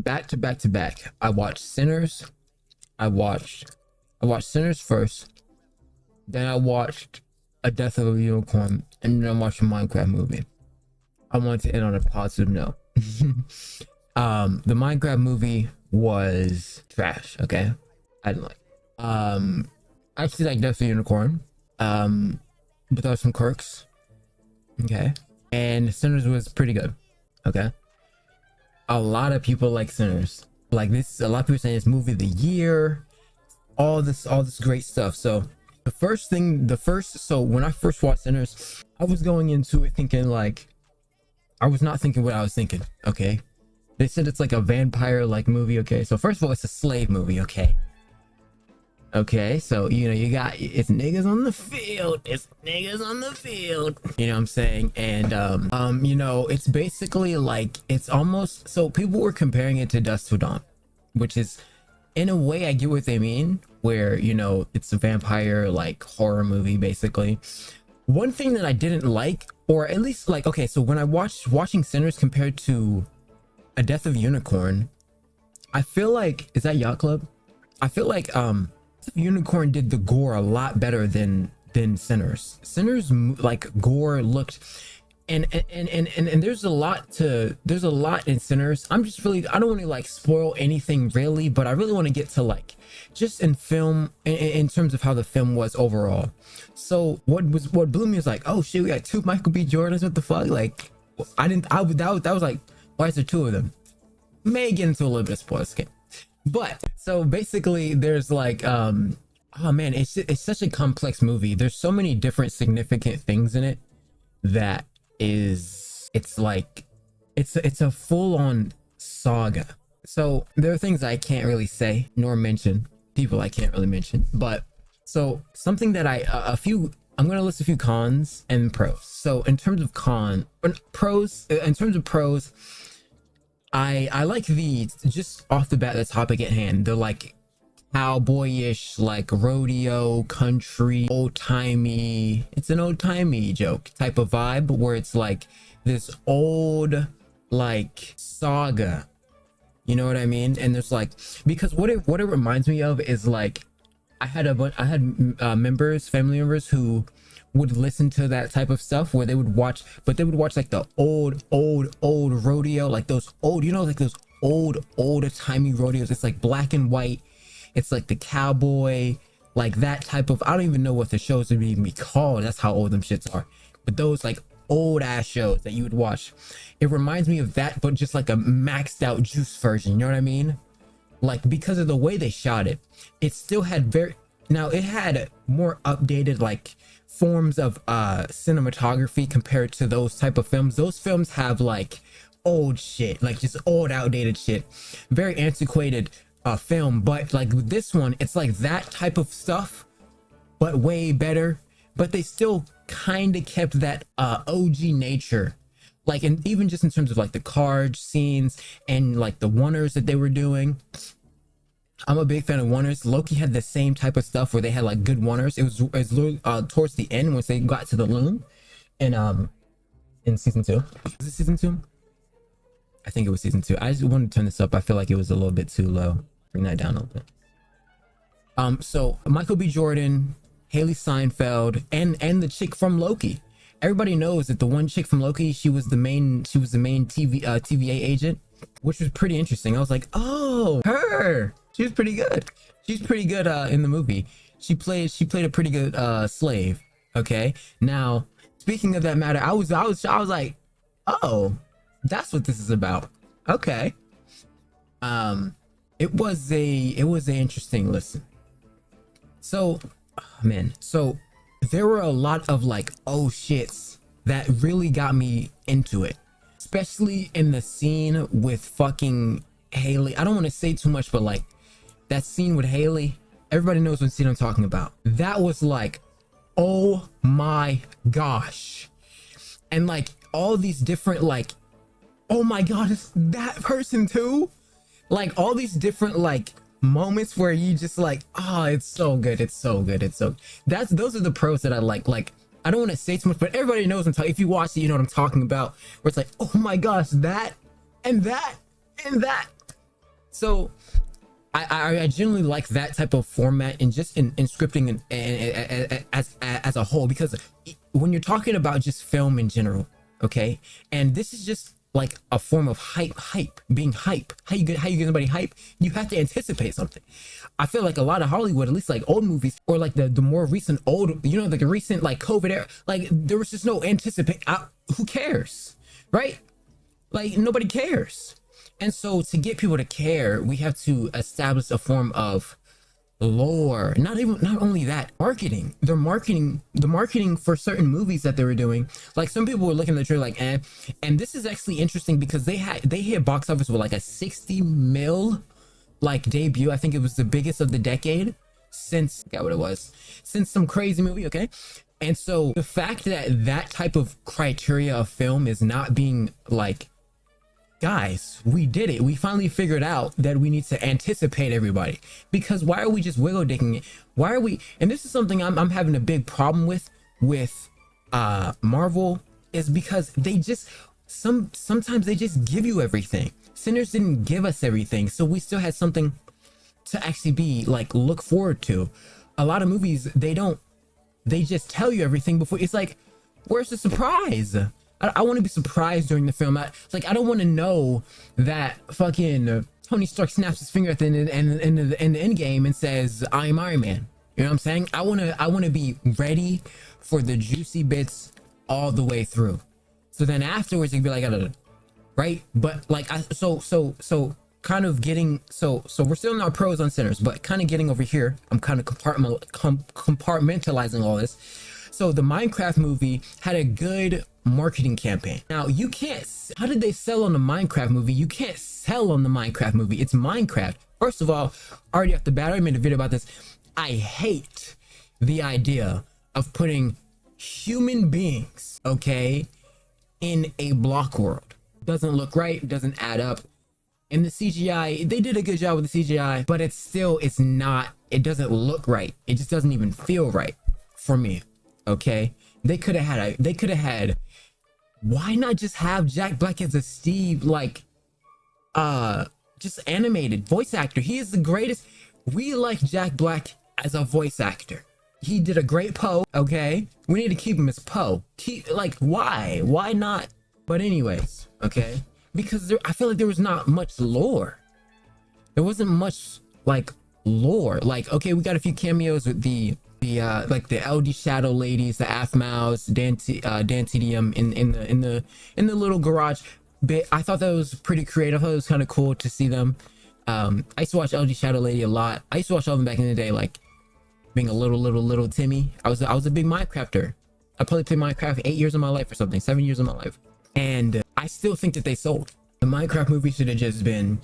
back to back to back. I watched Sinners. I watched Sinners first. Then I watched A Death of a Unicorn, and then I watched a Minecraft movie. I wanted to end on a positive note. The Minecraft movie was trash. Okay, I didn't like. I actually like Death of a Unicorn. But there were some quirks. Okay, and Sinners was pretty good. Okay, a lot of people like Sinners. Like this, a lot of people saying it's movie of the year. All this great stuff. So so when I first watched Sinners, I was going into it thinking like, I was not thinking what I was thinking. Okay, they said it's like a vampire like movie. Okay, so first of all, it's a slave movie. Okay, so you got, it's niggas on the field. It's niggas on the field. You know what I'm saying? And it's basically like, it's almost, so people were comparing it to Dusk Till Dawn, which is, in a way, I get what they mean, where it's a vampire like horror movie basically. One thing that I didn't like, or at least like, okay, so when I watching Sinners compared to A Death of a Unicorn, I feel like, is that Yacht Club? I feel like Unicorn did the gore a lot better than Sinners. Sinners, like, gore looked, and there's a lot in Sinners. I don't want to like spoil anything really, but I really want to get to like just in film, in terms of how the film was overall. So what blew me was like, oh shit, we got two Michael B. Jordans. What the fuck? Like, that was like, why is there two of them? May get into a little bit of spoilers. Okay. But so basically there's like oh man, it's such a complex movie. There's so many different significant things in it that it's like it's a full-on saga. So there are things I can't really say nor mention, people I can't really mention, but so something that I'm gonna list a few cons and pros. So in terms of pros, I like just off the bat, the topic at hand, the like cowboyish, like rodeo, country, old-timey, it's an old-timey joke type of vibe, where it's like this old like saga, you know what I mean? And there's like, because what it reminds me of is like, I had family members who would listen to that type of stuff, where they would watch like the old rodeo, like those old, like those old timey rodeos. It's like black and white. It's like the cowboy, like that type of, I don't even know what the shows would even be called. That's how old them shits are. But those like old ass shows that you would watch, it reminds me of that, but just like a maxed out juice version. You know what I mean? Like, because of the way they shot it, it still had it had more updated like forms of cinematography compared to those type of films. Those films have like old shit, like just old outdated shit, very antiquated film. But like with this one, it's like that type of stuff, but way better. But they still kind of kept that OG nature, like, and even just in terms of like the card scenes and like the wonders that they were doing. I'm a big fan of wonders. Loki had the same type of stuff where they had like good wonders. It was towards the end, once they got to the loom, and in season 2. Was it season 2? I think it was season 2. I just wanted to turn this up. I feel like it was a little bit too low. Bring that down a little bit. So Michael B. Jordan, Haley Steinfeld, and the chick from Loki. Everybody knows that the one chick from Loki, she was the main TVA agent, which was pretty interesting. I was like, oh, her. She was pretty good. She's pretty good in the movie. She played a pretty good slave. Okay. Now, speaking of that matter, I was like, oh, that's what this is about. Okay. It was an interesting listen. So, oh, man, so there were a lot of like oh shits that really got me into it, especially in the scene with fucking Haley. I don't want to say too much, but like that scene with Haley, everybody knows what scene I'm talking about. That was like, oh my gosh. And like all these different like, oh my god, it's that person too. Like all these different like moments where you just like, oh, it's so good. Those are the pros that I like. Like, I don't want to say too much, but everybody knows if you watch it, you know what I'm talking about, where it's like, oh my gosh, that and that and that. So I generally like that type of format and just in scripting and as a whole, because when you're talking about just film in general, okay, and this is just like a form of being hype. How you get somebody hype? You have to anticipate something. I feel like a lot of Hollywood, at least like old movies or like the more recent old, you know, like the recent like COVID era, like there was just no anticipate. Who cares, right? Like nobody cares. And so to get people to care, we have to establish a form of lore. Not only that, marketing. The marketing for certain movies that they were doing. Like some people were looking at the trailer like, eh. And this is actually interesting because they hit box office with like a 60 mil like debut. I think it was the biggest of the decade since, I forgot what it was, since some crazy movie, okay? And so the fact that that type of criteria of film is not being like, guys, we did it. We finally figured out that we need to anticipate everybody. Because why are we just wiggle dicking it? Why are we? And this is something I'm having a big problem with Marvel, is because they just sometimes they just give you everything. Sinners didn't give us everything, so we still had something to actually be like look forward to. A lot of movies, they just tell you everything before. It's like, where's the surprise? I want to be surprised during the film. I don't want to know that fucking Tony Stark snaps his finger at the end game and says, "I'm Iron Man." You know what I'm saying? I want to be ready for the juicy bits all the way through. So then afterwards, you can be like, right? But like, so kind of getting, so we're still in our pros on Sinners, but kind of getting over here. I'm kind of compartmentalizing all this. So the Minecraft movie had a good marketing campaign. Now you can't, how did they sell on the Minecraft movie? You can't sell on the Minecraft movie. It's Minecraft. First of all, already off the bat, I already made a video about this. I hate the idea of putting human beings, okay, in a block world. Doesn't look right, doesn't add up. And the CGI, they did a good job with the CGI, but it doesn't look right. It just doesn't even feel right for me. Okay, they could have had, why not just have Jack Black as a Steve, like just animated voice actor? He is the greatest. We like Jack Black as a voice actor. He did a great Poe. Okay, we need to keep him as Poe. Why not? But anyways, okay, because I feel like there was not much lore. There wasn't much like lore. Like, okay, we got a few cameos with the like the LD Shadow ladies, the Aphmau's, Dantidium in the little garage bit. I thought that was pretty creative. I thought it was kind of cool to see them. I used to watch LD Shadow Lady a lot. I used to watch all of them back in the day, like being a little Timmy. I was a big Minecrafter. I probably played Minecraft 8 years of my life or something, 7 years of my life, and I still think that they sold. The Minecraft movie should have just been.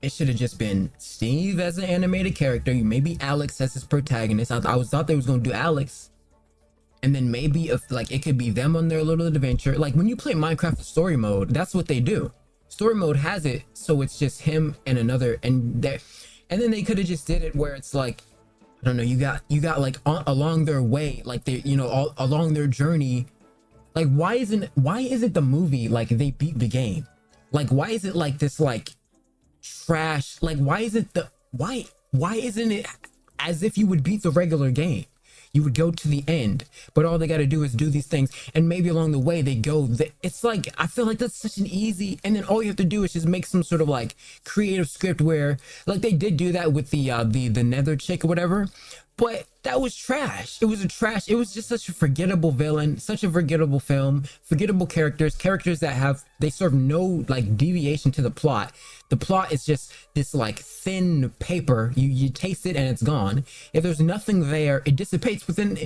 It should have just been Steve as an animated character. Maybe Alex as his protagonist. I thought they was gonna do Alex, and then maybe if like it could be them on their little adventure. Like when you play Minecraft story mode, that's what they do. Story mode has it so it's just him and another, and then they could have just did it where it's like, I don't know. You got like along their way, like they, you know, all along their journey. Like why isn't the movie like they beat the game? Like why is it like this like trash? Like why isn't it as if you would beat the regular game? You would go to the end, but all they got to do is do these things, and maybe along the way it's like, I feel like that's such an easy, and then all you have to do is just make some sort of like creative script where like they did do that with the nether chick or whatever, but that was trash. It was just such a forgettable villain, such a forgettable film, forgettable characters that they serve no like deviation to the plot. The plot is just this like thin paper. You taste it and it's gone. If there's nothing there, it dissipates within.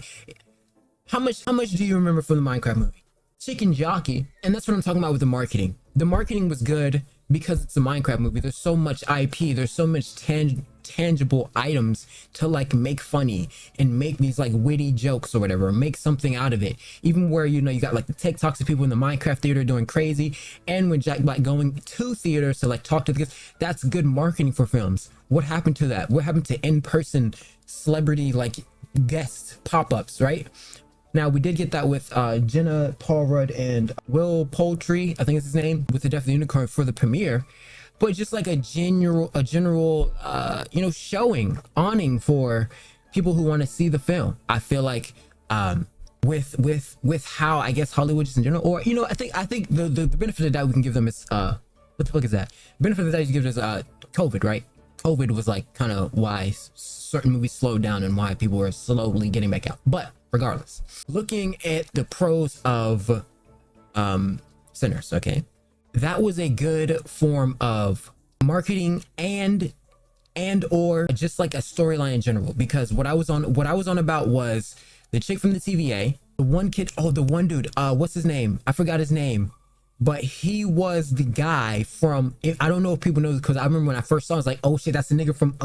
How much do you remember from the Minecraft movie? Chicken jockey. And that's what I'm talking about with the marketing. The marketing was good because it's a Minecraft movie. There's so much IP, there's so much tangible items to like make funny and make these like witty jokes or whatever, make something out of it. Even where, you know, you got like the TikToks of people in the Minecraft theater doing crazy, and when Jack Black going to theaters to like talk to the kids. That's good marketing for films. What happened to that? What happened to in-person celebrity like guest pop-ups, right? Now we did get that with Jenna Paul Rudd and Will Poultry, I think is his name, with the Death of the Unicorn for the premiere. but just like a general you know, showing, awning for people who want to see the film. I feel like with how I guess Hollywood just in general, or you know, I think the benefit of the doubt we can give them is what the fuck is that? Benefit of the doubt you give us COVID, right? COVID was like kind of why certain movies slowed down and why people were slowly getting back out. But regardless, looking at the pros of Sinners, okay, that was a good form of marketing and or just like a storyline in general, because what I was on about was the chick from the TVA, the one kid, oh, the one dude, what's his name? I forgot his name, but he was the guy from, I don't know if people know this, because I remember when I first saw it, I was like, oh shit, that's the nigga from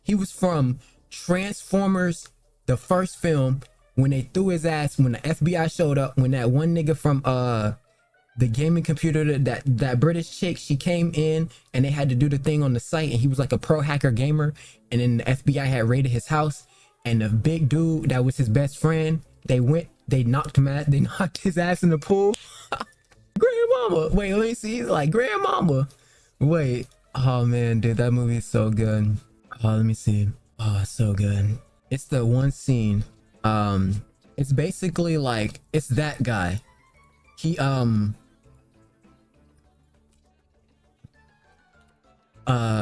he was from Transformers, the first film, when they threw his ass, when the FBI showed up, when that one nigga from the gaming computer, that British chick, she came in and they had to do the thing on the site, and he was like a pro hacker gamer, and then the FBI had raided his house, and the big dude that was his best friend, they knocked his ass in the pool. Grandmama, wait, let me see. He's like, grandmama, wait, oh man, dude, that movie is so good. Oh, let me see. Oh, it's so good. It's the one scene, it's basically like, it's that guy. He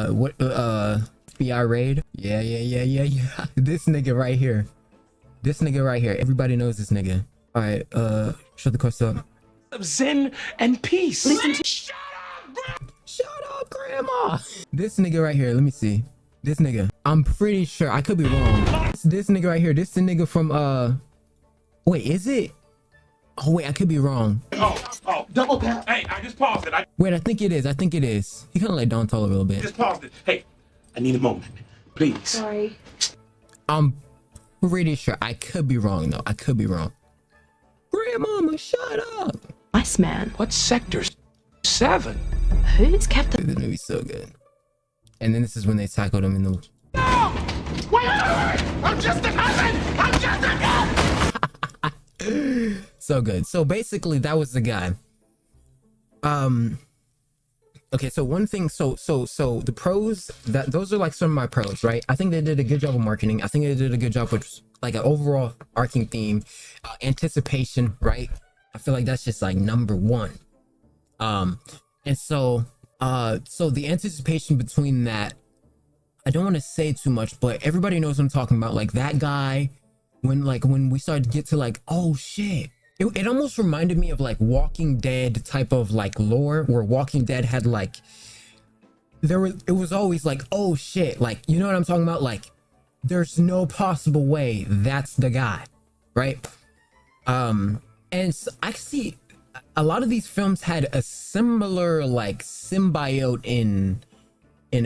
what FBI raid, yeah. This nigga right here, everybody knows this nigga. All right, shut the course up. Zen and peace. Listen to Shut Shut up, grandma. This nigga right here, let me see. This nigga, I'm pretty sure, I could be wrong. This nigga right here, this the nigga from wait, is it? Oh wait, I could be wrong. Oh, double tap. Hey, I just paused it. Wait, I think it is. He kind of like Don Tolo a little bit. Just paused it. Hey, I need a moment, please. Sorry. I'm pretty sure. I could be wrong though. I could be wrong. Grandmama, shut up. Nice man. What sector? 7. Who's Captain? This movie's so good. And then this is when they tackled him in the. No! Wait! I'm just a cousin! I'm just a cousin! So good. So basically that was the guy. Okay, so one thing, so the pros, those are like some of my pros, right? I think they did a good job of marketing. I think they did a good job with like an overall arcing theme, anticipation, right? I feel like that's just like number one. And so the anticipation between that, I don't want to say too much, but everybody knows what I'm talking about. Like that guy, when we started to get to like, oh shit, it almost reminded me of like Walking Dead type of like lore, where Walking Dead had like, it was always like, oh shit, like, you know what I'm talking about? Like, there's no possible way that's the guy, right? And so I see a lot of these films had a similar like symbiote in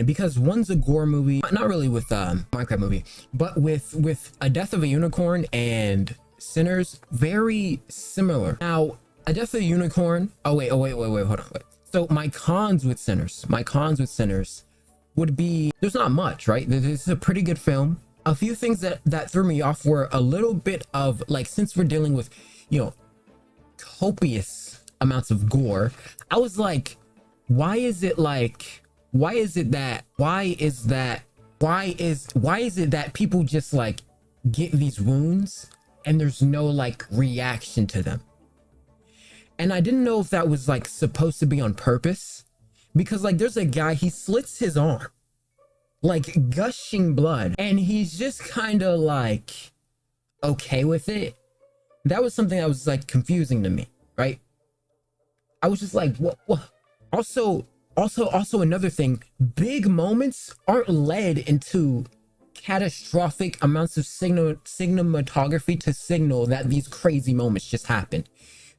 because one's a gore movie, not really with Minecraft movie, but with A Death of a Unicorn and Sinners, very similar. Now, A Death of a Unicorn, hold on. So my cons with Sinners would be, there's not much, right? This is a pretty good film. A few things that threw me off were a little bit of like, since we're dealing with, you know, copious amounts of gore, I was like, why is it that people just like get these wounds and there's no like reaction to them? And I didn't know if that was like supposed to be on purpose, because like there's a guy, he slits his arm, like gushing blood, and he's just kind of like okay with it. That was something that was like confusing to me, right? I was just like, what? Also another thing, big moments aren't led into catastrophic amounts of cinematography to signal that these crazy moments just happen.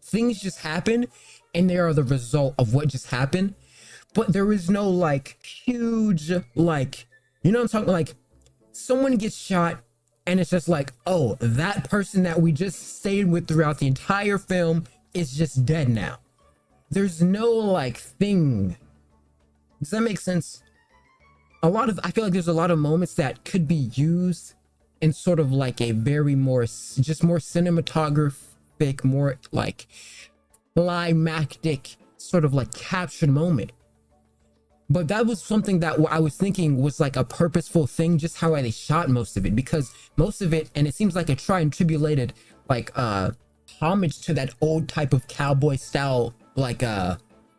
Things just happen and they are the result of what just happened, but there is no like huge, like, you know what I'm talking, like someone gets shot and it's just like, oh, that person that we just stayed with throughout the entire film is just dead now. There's no like thing. Does that make sense? I feel like there's a lot of moments that could be used in sort of like a very more cinematographic, more like climactic sort of like captured moment. But that was something that I was thinking was like a purposeful thing, just how they shot most of it, because most of it, and it seems like a try and tribulated like homage to that old type of cowboy style like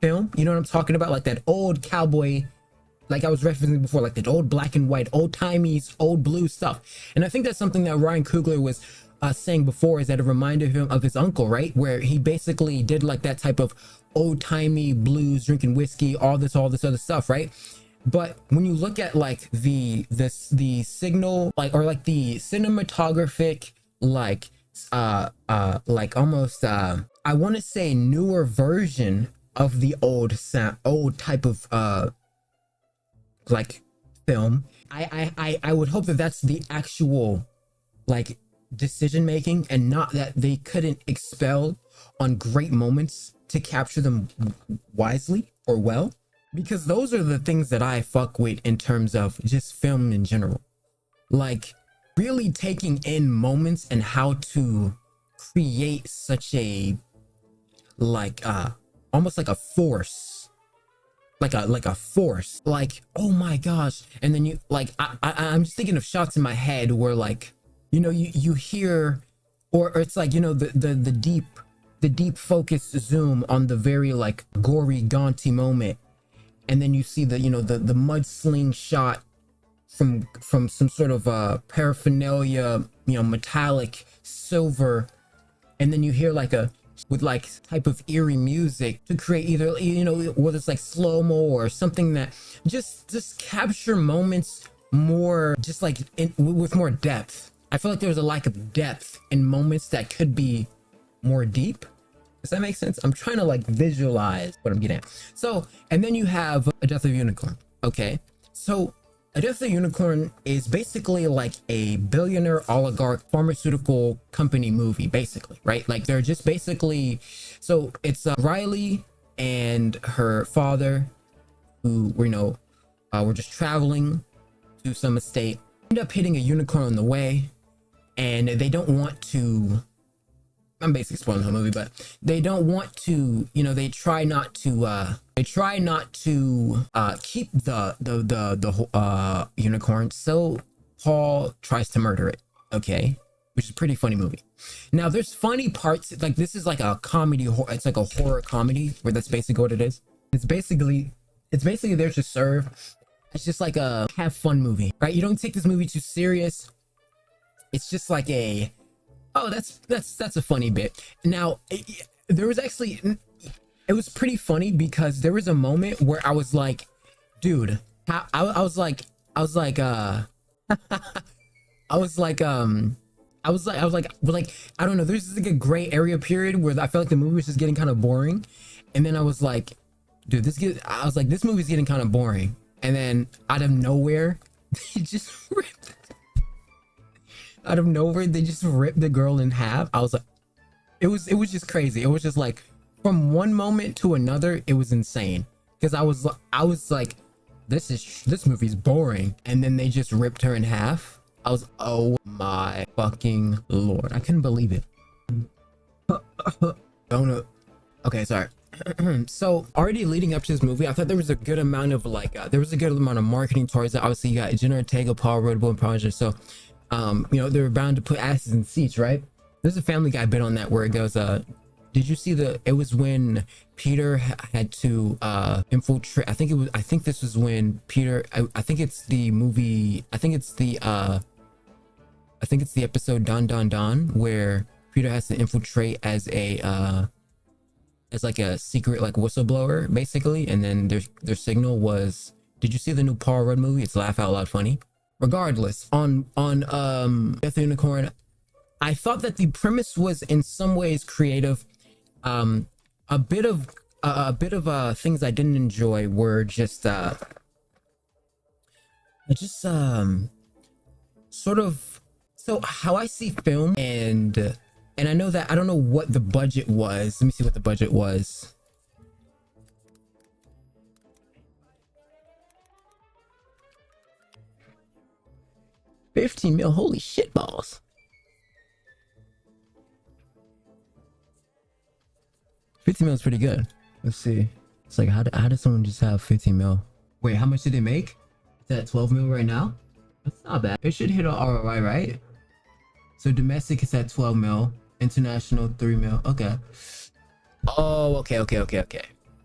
film. You know what I'm talking about? Like that old cowboy, like I was referencing before, like that old black and white, old timey's, old blue stuff. And I think that's something that Ryan Coogler was saying before, is that it reminded him of his uncle, right? Where he basically did like that type of old timey blues, drinking whiskey, all this other stuff, right? But when you look at like the signal, like, or like the cinematographic, like almost I want to say newer version of the old type of like film, I would hope that that's the actual like decision making, and not that they couldn't expel on great moments to capture them wisely or well, because those are the things that I fuck with in terms of just film in general, like really taking in moments and how to create such a like almost like a force, like a force, like, oh my gosh. And then you like I'm just thinking of shots in my head where, like, you know, you hear, or it's like, you know, the deep focus zoom on the very like gory gaunty moment, and then you see the, you know, the mudsling shot from some sort of paraphernalia, you know, metallic silver, and then you hear like a with like type of eerie music to create either, you know, whether it's like slow-mo or something that just capture moments more, just like with more depth. I feel like there was a lack of depth in moments that could be more deep. Does that make sense? I'm trying to like visualize what I'm getting at. So, and then you have A Death of a Unicorn. Okay, so A Death of a Unicorn is basically like a billionaire oligarch pharmaceutical company movie, basically, right? Like they're just basically, so it's Riley and her father who, you know, were just traveling to some estate, end up hitting a unicorn on the way, and they don't want to, I'm basically spoiling the whole movie, but they don't want to, you know, they try not to keep the unicorn, so Paul tries to murder it. Okay, which is a pretty funny movie. Now there's funny parts, like this is like a comedy, it's like a horror comedy, where that's basically what it is. It's basically there to serve. It's just like a have fun movie, right? You don't take this movie too serious. It's just like a, oh, that's a funny bit. Now there was actually, it was pretty funny because there was a moment where I was like, dude, I was like I was like I don't know, there's like a gray area period where I felt like the movie was just getting kind of boring, and then I was like, dude, this movie's getting kind of boring, and then out of nowhere they just ripped the girl in half. I was like, it was just crazy. It was just like, from one moment to another, it was insane, because I was like, this movie's boring, and then they just ripped her in half. I was, oh my fucking lord, I couldn't believe it. Don't know. Okay, sorry. So already leading up to this movie, I thought there was a good amount of like marketing towards it. Obviously you got Jenna Ortega, Paul Rudd, and Project, so you know, they were bound to put asses in seats, right? There's a Family Guy bit on that where it goes, did you see it was when Peter had to infiltrate, I think this was when Peter, I think it's the movie, I think it's the episode Don Don Don, where Peter has to infiltrate as like a secret like whistleblower, basically, and then their signal was, did you see the new Paul Rudd movie? It's laugh out loud funny. Regardless, on Death of the Unicorn, I thought that the premise was in some ways creative. A bit of things I didn't enjoy were just sort of, so how I see film, and I know that, I don't know what the budget was. Let me see what the budget was. $15 million, holy shit balls. 15 mil is pretty good. Let's see. It's like, how did someone just have 15 mil? Wait, how much did it make? It's at 12 mil right now? That's not bad. It should hit an ROI, right? So domestic is at 12 mil, international 3 mil. Okay. Oh, okay.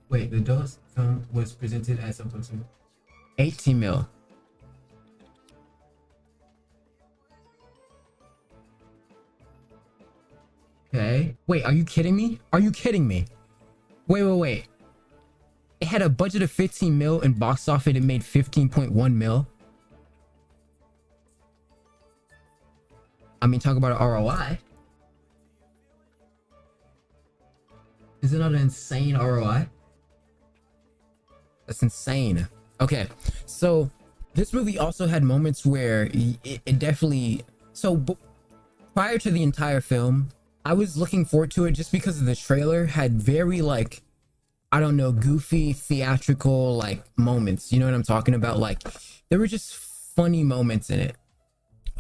Wait, the DOS film was presented as a 18 mil. Okay. Wait, are you kidding me? Are you kidding me? Wait. It had a budget of 15 mil and box office. It made 15.1 mil. I mean, talk about an ROI. Is it not an insane ROI? That's insane. Okay, so this movie also had moments where it definitely... So prior to the entire film, I was looking forward to it just because of the trailer had very like, I don't know, goofy theatrical like moments. You know what I'm talking about? Like there were just funny moments in it.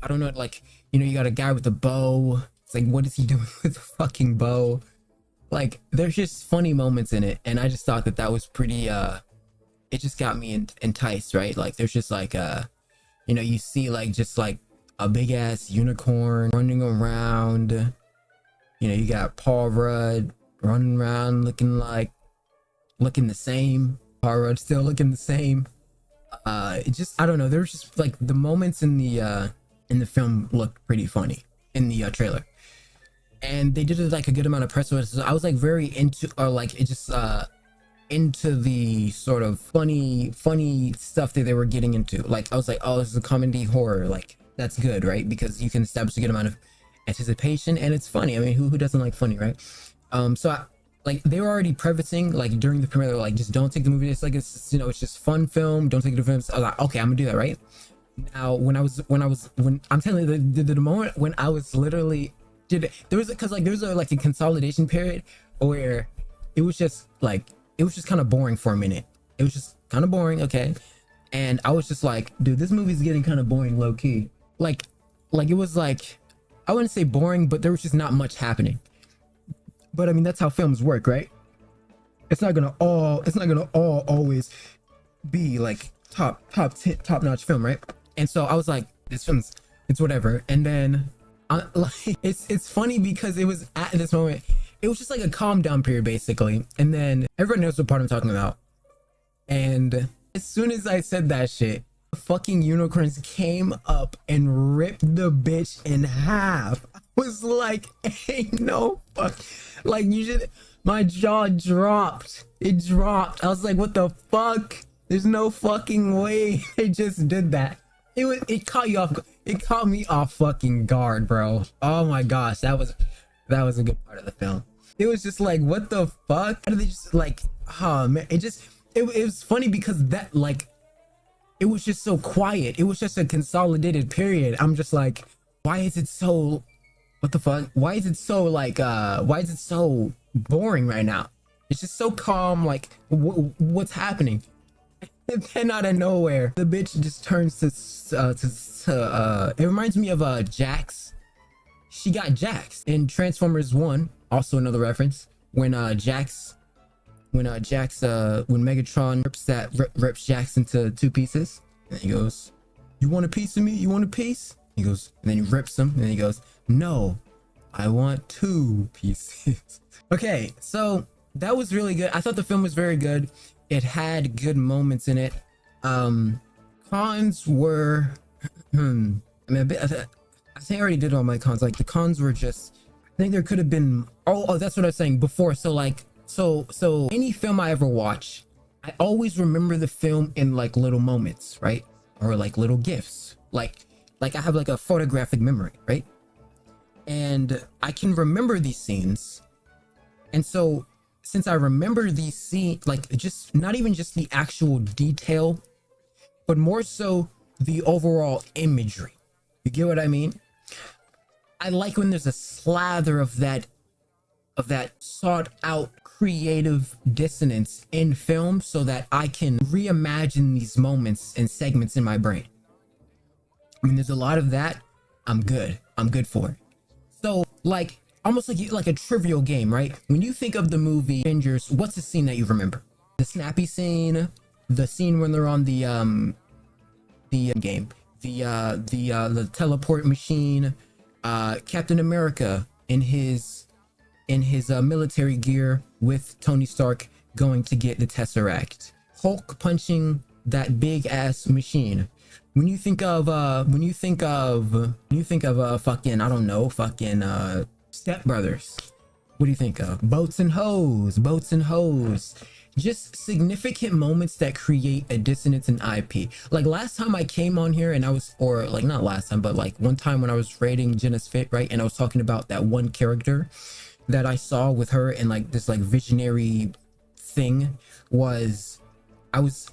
I don't know, like, you know, you got a guy with a bow. It's like, what is he doing with a fucking bow? Like, there's just funny moments in it. And I just thought that that was pretty, it just got me enticed, right? Like, there's just like, you know, you see like, just like a big ass unicorn running around. You know, you got Paul Rudd running around looking the same. Paul Rudd still looking the same. It just, I don't know. There's just like the moments in the film looked pretty funny in the trailer, and they did like a good amount of press with it. So I was like very into, or like it just into the sort of funny stuff that they were getting into. Like I was like, oh, this is a comedy horror. Like that's good, right? Because you can establish a good amount of anticipation and it's funny. I mean, who doesn't like funny, right? Like they were already prefacing like during the premiere, they were like, just don't take the movie. It's like, it's, you know, it's just fun film. Don't take it to films. I was like, okay, I'm gonna do that, right? Now, when I'm telling you the moment when I was literally there was like a consolidation period where it was just kind of boring for a minute. It was just kind of boring, okay? And I was just like, dude, this movie's getting kind of boring low key. Like it was like, I wouldn't say boring, but there was just not much happening. But I mean, that's how films work, right? It's not gonna all always be like top notch film, right? And so I was like, this film's, it's whatever. And then like it's funny because it was at this moment, it was just like a calm down period basically. And then everyone knows what part I'm talking about. And as soon as I said that shit, the fucking unicorns came up and ripped the bitch in half. I was like, ain't no fuck. Like you should, my jaw dropped. It dropped. I was like, what the fuck? There's no fucking way they just did that. It caught you off. It caught me off fucking guard, bro. Oh my gosh, that was a good part of the film. It was just like, what the fuck? How did they just like, oh man, it was funny because that like, it was just so quiet. It was just a consolidated period. I'm just like, why is it so, what the fuck? Why is it so like, why is it so boring right now? It's just so calm. Like, what's happening? And then out of nowhere, the bitch just turns to it reminds me of Jax. She got Jax in Transformers 1, also another reference, when Megatron rips Jax into two pieces, and he goes, you want a piece of me? You want a piece? He goes, and then he rips him, and then he goes, no, I want two pieces. Okay, so that was really good. I thought the film was very good. It had good moments in it. Cons were, I mean, I think I already did all my cons. Like the cons were just, I think there could have been, oh, that's what I was saying before. So like, so any film I ever watch, I always remember the film in like little moments, right? Or like little gifts. Like I have like a photographic memory, right? And I can remember these scenes. And so since I remember these scenes, like just not even just the actual detail, but more so the overall imagery. You get what I mean? I like when there's a slather of that sought out creative dissonance in film so that I can reimagine these moments and segments in my brain. I mean, there's a lot of that. I'm good for it. So like, almost like a trivial game, right? When you think of the movie Avengers, what's the scene that you remember? The snappy scene, the scene when they're on the game, the teleport machine, Captain America in his military gear with Tony Stark going to get the Tesseract, Hulk punching that big ass machine. When you think of fucking, I don't know, fucking Step Brothers, what do you think of? Boats and hoes. Just significant moments that create a dissonance in IP. Like last time I came on here and I was, or like not last time, but like one time when I was rating Jenna's Fit, right? And I was talking about that one character that I saw with her and like this like visionary thing was, I was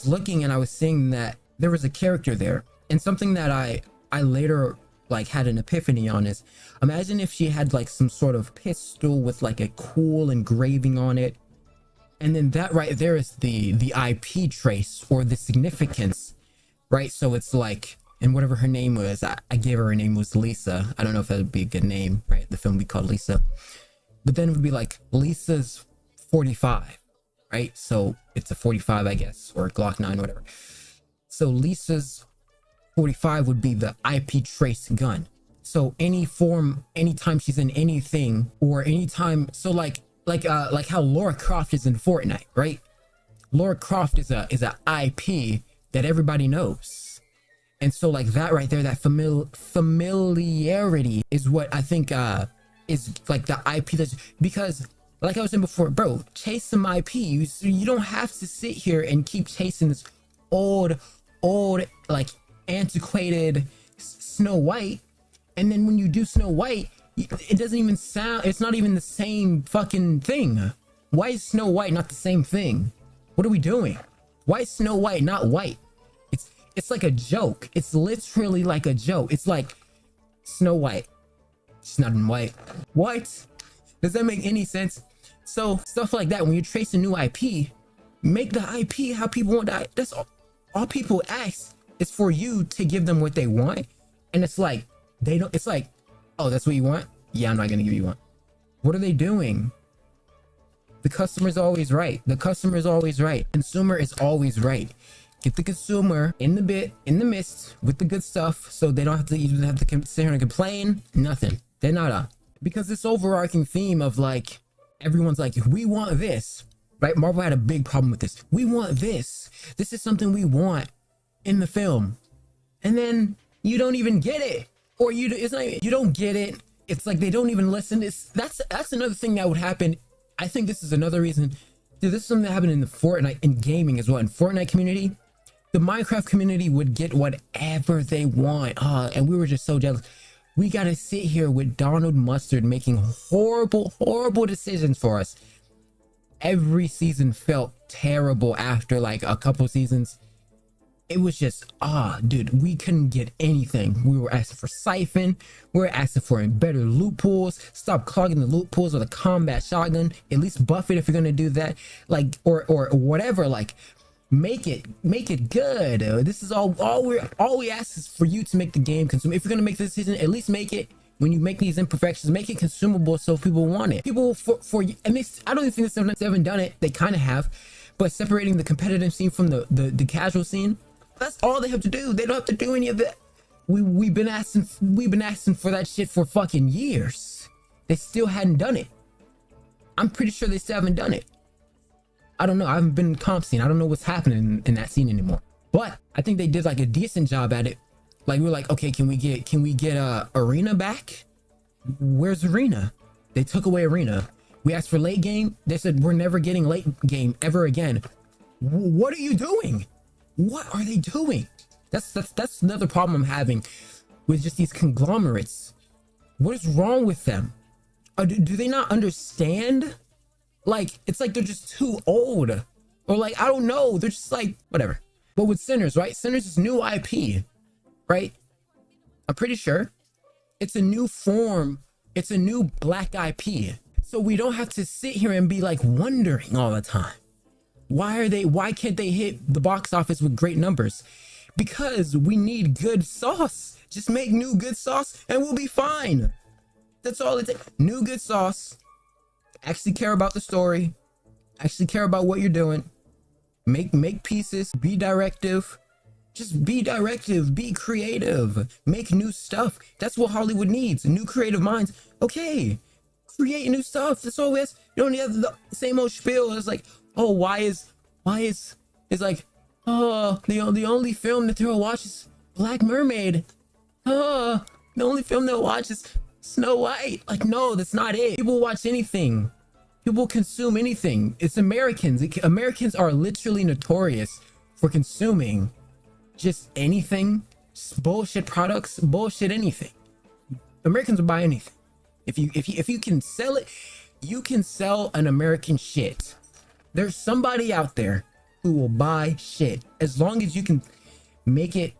looking and I was seeing that there was a character there. And something that I later like had an epiphany on is, imagine if she had like some sort of pistol with like a cool engraving on it. And then that right there is the IP trace or the significance, right? So it's like, and whatever her name was, I gave her name was Lisa. I don't know if that would be a good name, right? The film would be called Lisa. But then it would be like Lisa's 45, right? So it's a 45, I guess, or a Glock 9, whatever. So Lisa's 45 would be the IP trace gun. So anytime she's in anything or anytime, so like how Lara Croft is in Fortnite, right? Lara Croft is a IP that everybody knows. And so like that right there, that familiarity is what I think is like the IP that's, because like I was saying before, bro, chase some IP. You don't have to sit here and keep chasing this old like antiquated Snow White. And then when you do Snow White, it doesn't even sound, it's not even the same fucking thing. Why is Snow White not the same thing? What are we doing? Why is Snow White not white? It's like a joke. It's literally like a joke. It's like Snow White, she's not in white. What? Does that make any sense? So stuff like that, when you trace a new IP, make the IP how people want to. That's all people ask is for you to give them what they want. And it's like, they don't, it's like, oh, that's what you want? Yeah, I'm not gonna give you one. What are they doing? The customer's always right. The customer is always right. Consumer is always right. Get the consumer in the midst with the good stuff, so they don't have to even have to sit here and complain. Nothing. They're not up. Because this overarching theme of like, everyone's like, we want this, right? Marvel had a big problem with this. We want this. This is something we want in the film. And then you don't even get it. Or it's not, you don't get it. It's like they don't even listen. That's another thing that would happen. I think this is another reason. Dude, this is something that happened in the Fortnite, in gaming as well. In Fortnite community, the Minecraft community would get whatever they want. And we were just so jealous. We got to sit here with Donald Mustard making horrible decisions for us. Every season felt terrible after like a couple seasons. It was just, dude, we couldn't get anything. We were asking for siphon. We were asking for better loot pools. Stop clogging the loot pools with a combat shotgun. At least buff it if you're gonna do that. Like, or whatever. Like, make it good. This is all we ask is for you to make the game consumable. If you're gonna make this decision, at least make it. When you make these imperfections, make it consumable so people want it. People for and I don't even think they haven't done it. They kind of have, but separating the competitive scene from the casual scene. That's all they have to do. They don't have to do any of that. We've been asking for that shit for fucking years. They still hadn't done it. I'm pretty sure they still haven't done it. I don't know. I haven't been in comp scene. I don't know what's happening in that scene anymore. But I think they did like a decent job at it. Like we're like, okay, can we get Arena back? Where's Arena? They took away Arena. We asked for late game. They said we're never getting late game ever again. What are you doing? What are they doing? That's another problem I'm having with just these conglomerates. What is wrong with them? Do they not understand? Like, it's like they're just too old. Or like, I don't know. They're just like, whatever. But with Sinners, right? Sinners is new IP, right? I'm pretty sure. It's a new form. It's a new black IP. So we don't have to sit here and be like wondering all the time. Why can't they hit the box office with great numbers? Because we need good sauce. Just make new good sauce and we'll be fine. That's all it takes. New good sauce. Actually care about the story. Actually care about what you're doing. make pieces, be directive. Just be directive, be creative, make new stuff. That's what Hollywood needs, new creative minds. Okay, create new stuff. That's all it is. You don't have the same old spiel. It's like, oh, why is it's like, oh, the only film that they'll watch is Black Mermaid. Oh, the only film they'll watch is Snow White. Like, no, that's not it. People watch anything. People consume anything. It's Americans. Americans are literally notorious for consuming just anything, bullshit products, bullshit anything. Americans will buy anything. If you can sell it, you can sell an American shit. There's somebody out there who will buy shit as long as you can make it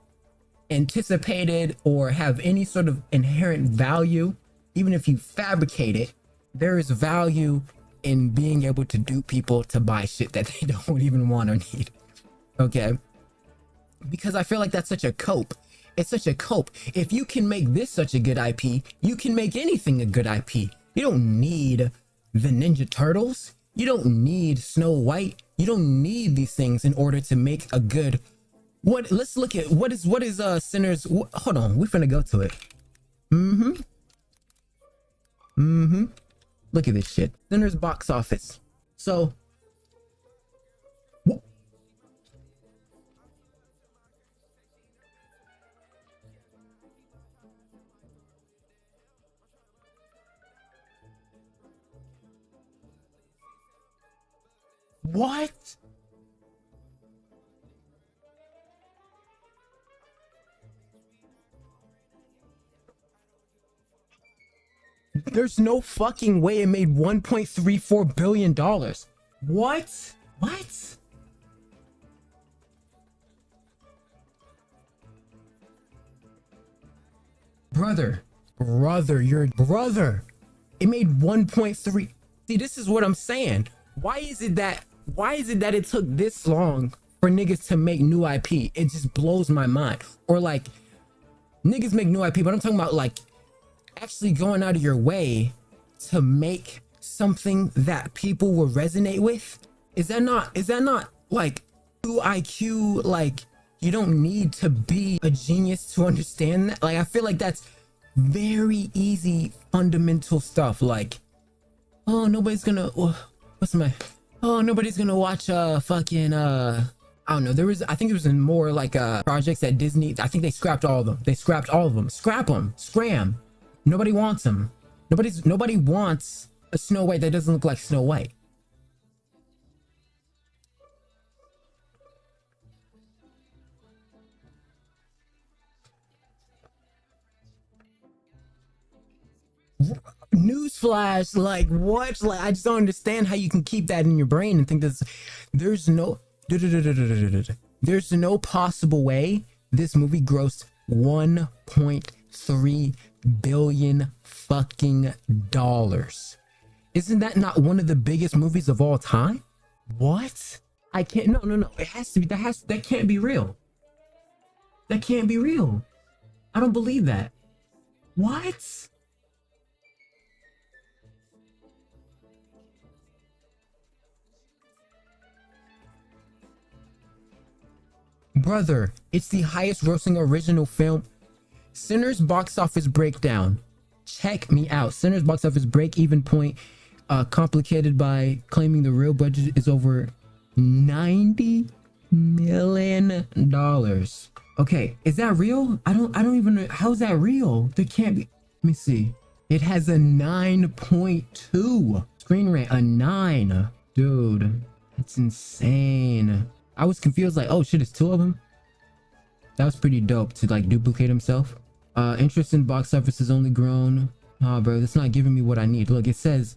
anticipated or have any sort of inherent value. Even if you fabricate it, there is value in being able to dupe people to buy shit that they don't even want or need. Okay, because I feel like that's such a cope. It's such a cope. If you can make this such a good IP, you can make anything a good IP. You don't need the Ninja Turtles. You don't need Snow White. You don't need these things in order to make a good. Let's look at what is Sinners. Hold on, we're finna go to it. Look at this shit. Sinners box office. So what? There's no fucking way it made $1.34 billion. What? What? Brother, your brother. It made 1.3. See, this is what I'm saying. Why is it that it took this long for niggas to make new IP? It just blows my mind. Or like, niggas make new IP, but I'm talking about like actually going out of your way to make something that people will resonate with. Is that not like 2 IQ? Like, you don't need to be a genius to understand that. Like, I feel like that's very easy fundamental stuff. Like, oh, nobody's gonna watch fucking I don't know. I think it was in more like projects at Disney. I think they scrapped all of them. Scrap them. Scram. Nobody wants them. Nobody wants a Snow White that doesn't look like Snow White. Newsflash, like what? Like, I just don't understand how you can keep that in your brain and think there's no possible way this movie grossed 1.3 billion fucking dollars. Isn't that not one of the biggest movies of all time? What? I can't. No. It has to be. That can't be real. That can't be real. I don't believe that. What? Brother, it's the highest grossing original film. Sinners box office breakdown. Check me out. Sinners box office break-even point complicated by claiming the real budget is over $90 million. Okay, is that real? I don't even know. How is that real? There can't be. Let me see. It has a 9.2 screen rate. A 9. Dude, that's insane. I was confused, like, oh shit, it's 2 of them. That was pretty dope to like duplicate himself. Interest in box office has only grown. Bro, that's not giving me what I need. Look, it says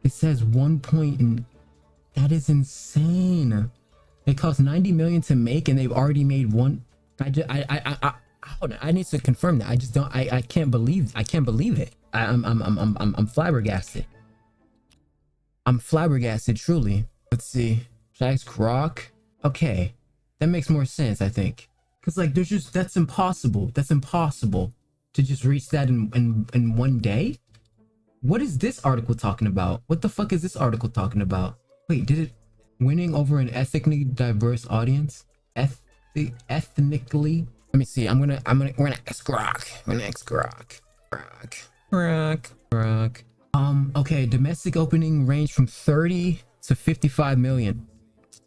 1 point, and that is insane. It cost 90 million to make, and they've already made one. Hold on, I need to confirm that. I can't believe it. I'm flabbergasted. I'm flabbergasted, truly. Let's see. Jack's Croc. Okay, that makes more sense, I think. Cause like that's impossible. That's impossible to just reach that in one day. What is this article talking about? What the fuck is this article talking about? Wait, did it? winning over an ethnically diverse audience. Ethnically. Let me see. We're gonna ask Rock. We're gonna ask Rock. Okay. Domestic opening range from 30 to 55 million.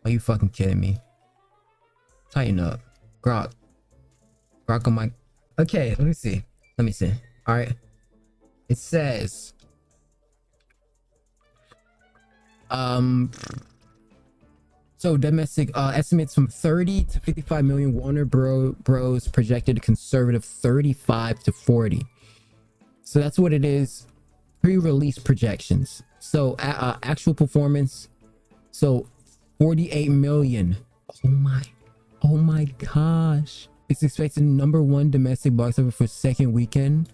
Are you fucking kidding me? Tighten up. Grok on my... Okay, let me see. All right. It says... So domestic estimates from 30 to 55 million. Warner Bros projected conservative 35 to 40. So that's what it is. Pre-release projections. So actual performance. So 48 million. Oh my gosh. It's expected #1 domestic box office for second weekend.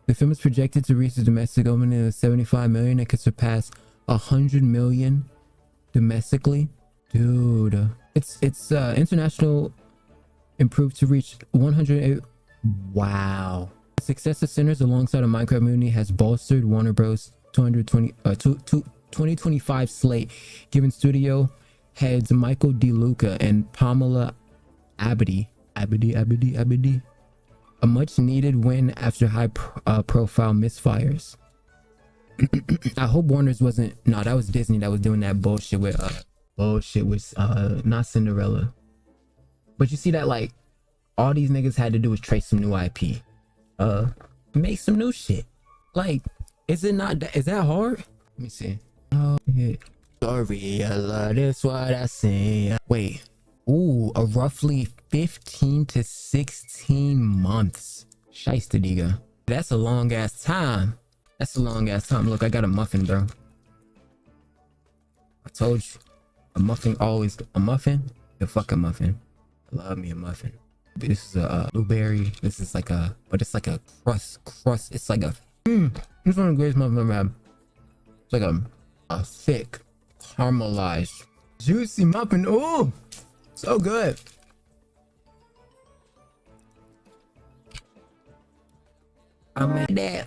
The film is projected to reach a domestic opening of 75 million and could surpass 100 million domestically. Dude, it's international improved to reach 108. Wow. The success of Sinners alongside a Minecraft movie has bolstered Warner Bros 2025 slate, giving studio heads Michael DeLuca and Pamela Abedy a much needed win after high profile misfires. I hope Warner's wasn't... No, that was Disney that was doing that bullshit with not Cinderella. But you see that, like, all these niggas had to do was trace some new IP. Make some new shit. Like, is that hard? Let me see. Oh, yeah. Sorry, I love this what I say. Wait. Ooh, a roughly 15 to 16 months. Shiesta diga. That's a long ass time. Look, I got a muffin, bro. I told you. A muffin. The fucking muffin. I love me a muffin. This is a blueberry. This is like a, but it's like a crust. It's like a, it's one of the greatest muffins I've ever had. It's like a thick, caramelized, juicy muffin. Oh, so good. I'm at that.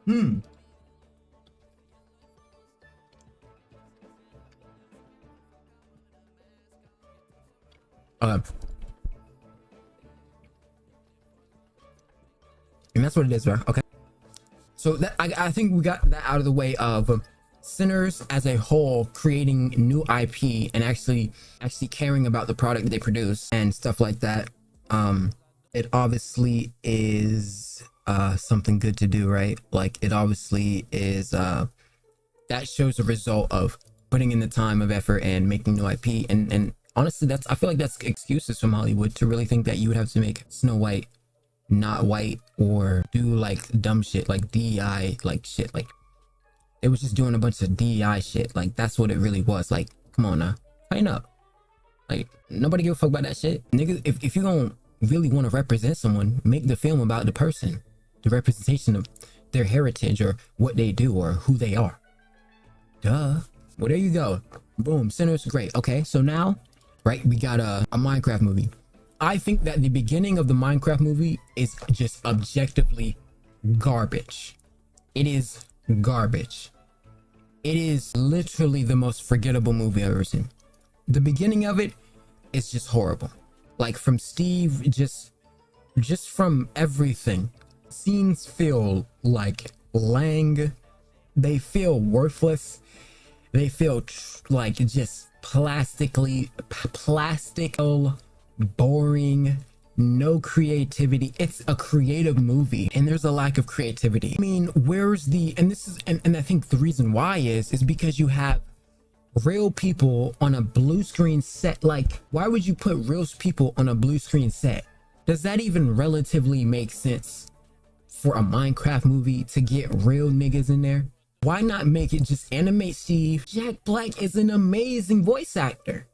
And that's what it is, bro. Okay. So that I think we got that out of the way of Sinners as a whole creating new IP and actually caring about the product they produce and stuff like that. It obviously is something good to do, right? Like, it obviously is that shows a result of putting in the time of effort and making new IP. And honestly, I feel like that's excuses from Hollywood to really think that you would have to make Snow White not white or do like dumb shit like DEI like shit. Like, it was just doing a bunch of DEI shit. Like, that's what it really was. Like, come on now, tighten up. Like, nobody give a fuck about that shit, nigga. If you don't really want to represent someone, make the film about the person, the representation of their heritage or what they do or who they are. Duh. Well, there you go. Boom. Sinners, great. Okay, so now, right, we got a Minecraft movie. I think that the beginning of the Minecraft movie is just objectively garbage. It is garbage. It is literally the most forgettable movie I've ever seen. The beginning of it is just horrible. Like, from Steve, just from everything. Scenes feel like Lang. They feel worthless. They feel like just plastical, boring, no creativity. It's a creative movie and there's a lack of creativity. I mean, where's the... And this is... And I think the reason why is because you have real people on a blue screen set. Like, why would you put real people on a blue screen set? Does that even relatively make sense for a Minecraft movie to get real niggas in there? Why not make it just animate Steve? Jack Black is an amazing voice actor.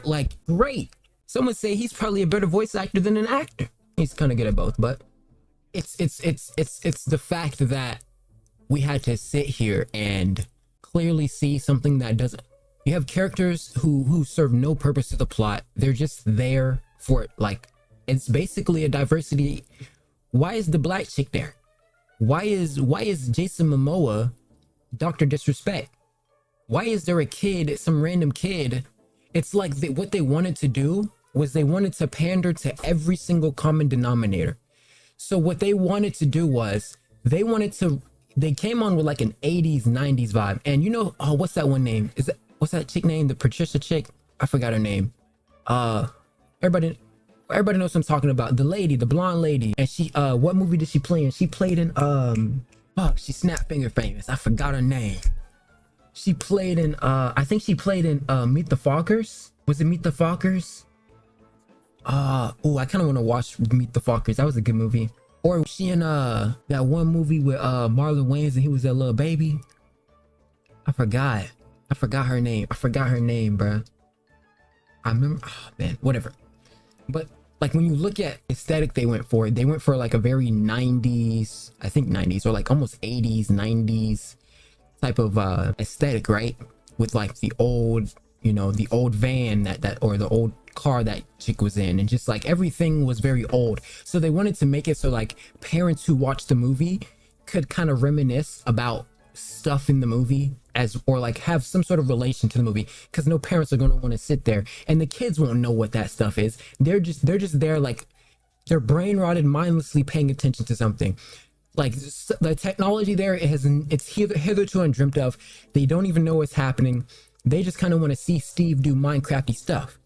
Like, great. Someone say he's probably a better voice actor than an actor. He's kind of good at both, but it's the fact that we had to sit here and clearly see something that doesn't... You have characters who serve no purpose to the plot. They're just there for it. Like, it's basically a diversity Why is the black chick there? Why is Jason Momoa Dr. Disrespect? Why is there a kid, some random kid? It's like what they wanted to do was they wanted to pander to every single common denominator. So what they wanted to do was they came on with like an 80s, 90s vibe. And you know, oh, what's that one name? What's that chick name? The Patricia chick? I forgot her name. Everybody knows what I'm talking about. The lady, the blonde lady. And she, what movie did she play in? She played in, she Snap Finger Famous. I forgot her name. She played in, I think she played in, Meet the Fockers. Was it Meet the Fockers? I kind of want to watch Meet the Fockers. That was a good movie. Or was she in, that one movie with, Marlon Wayans and he was that little baby? I forgot her name. Bruh. I remember, oh man, whatever. But like when you look at aesthetic they went for like a very 90s, I think 90s or like almost 80s, 90s type of aesthetic, right? With like the old, you know, the old van that or the old car that chick was in, and just like everything was very old. So they wanted to make it so like parents who watched the movie could kind of reminisce about stuff in the movie or like have some sort of relation to the movie, because no parents are going to want to sit there and the kids won't know what that stuff is. They're just there, like they're brain rotted, mindlessly paying attention to something. Like the technology there, it's hitherto undreamt of. They don't even know what's happening. They just kind of want to see Steve do Minecrafty stuff.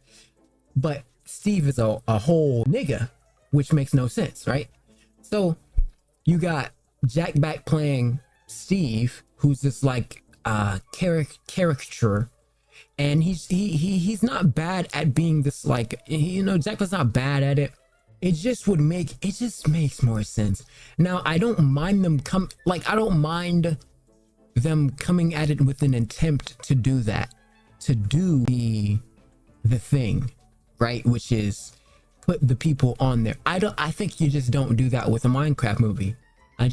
But Steve is a whole nigga, which makes no sense, right? So you got Jack Black playing Steve, who's this like caricature, and he's not bad at being this, like, you know, Jack Black's not bad at it. It just makes more sense. Now I don't mind them coming at it with an attempt to do that, to do the thing, right, which is put the people on there. I think you just don't do that with a Minecraft movie. I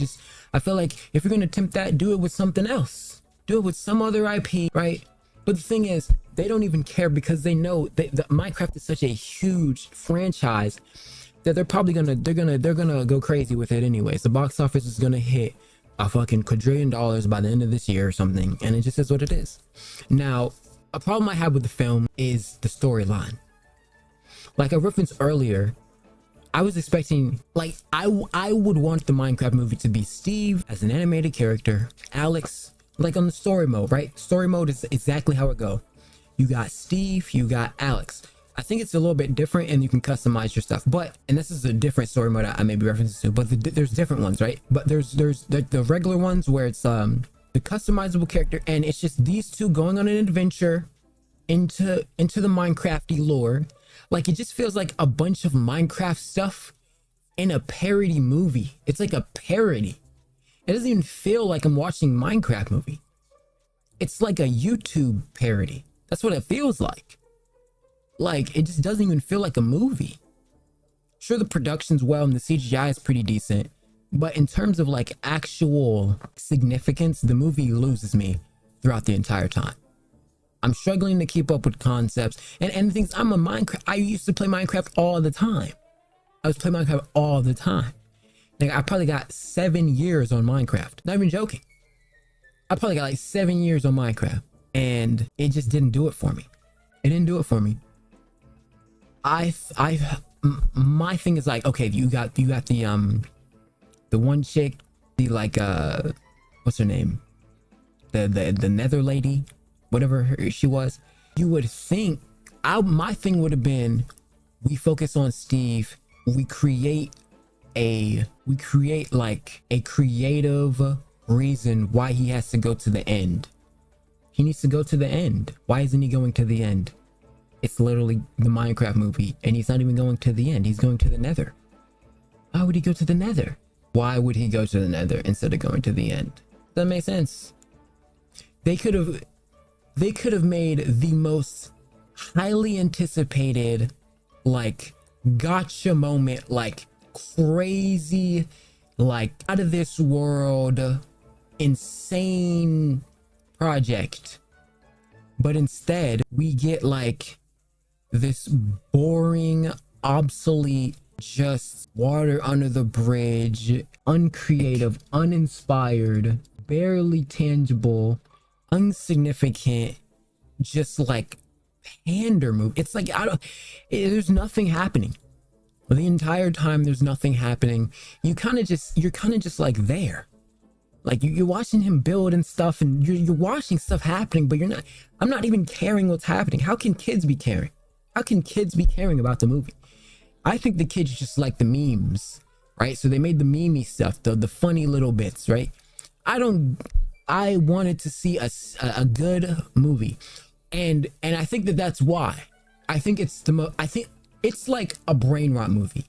feel like if you're gonna attempt that, do it with something else. Do it with some other IP, right? But the thing is, they don't even care, because they know that Minecraft is such a huge franchise that they're probably gonna go crazy with it anyways. The box office is gonna hit a fucking quadrillion dollars by the end of this year or something, and it just is what it is. Now, a problem I have with the film is the storyline. Like I referenced earlier, I was expecting, like, I would want the Minecraft movie to be Steve as an animated character, Alex, like on the story mode, right? Story mode is exactly how it go. You got Steve, you got Alex. I think it's a little bit different and you can customize your stuff, and this is a different story mode I may be referencing to, but there's different ones, right? But there's the regular ones where it's the customizable character, and it's just these two going on an adventure into the Minecrafty lore. Like it just feels like a bunch of Minecraft stuff in a parody movie. It's like a parody. It doesn't even feel like I'm watching Minecraft movie. It's like a YouTube parody. That's what it feels like. Like it just doesn't even feel like a movie. Sure, the production's well and the CGI is pretty decent, but in terms of like actual significance, the movie loses me throughout the entire time. I'm struggling to keep up with concepts and things. I used to play Minecraft all the time. I was playing Minecraft all the time. Like I probably got 7 years on Minecraft. Not even joking. I probably got like 7 years on Minecraft, and it just didn't do it for me. It didn't do it for me. My thing is like, okay, you got the one chick, the like what's her name? The nether lady, whatever she was. You would think my thing would have been, we focus on Steve, we create like a creative reason why he has to go to the end. He needs to go to the end. Why isn't he going to the end? It's literally the Minecraft movie, and he's not even going to the end. He's going to the nether. Why would he go to the nether? Why would he go to the nether instead of going to the end? That makes sense. They could have made the most highly anticipated, like, gotcha moment, like crazy, like out of this world, insane project. But instead, we get like this boring, obsolete just water under the bridge, uncreative, uninspired, barely tangible, insignificant, just like pander move. It's like there's nothing happening the entire time. There's nothing happening. You're kind of just like there, like you're watching him build and stuff, and you're watching stuff happening, but I'm not even caring what's happening. How can kids be caring? How can kids be caring about the movie? I think the kids just like the memes, right? So they made the memey stuff, the funny little bits, right? I wanted to see a good movie, and I think that's why. I think it's like a brain rot movie.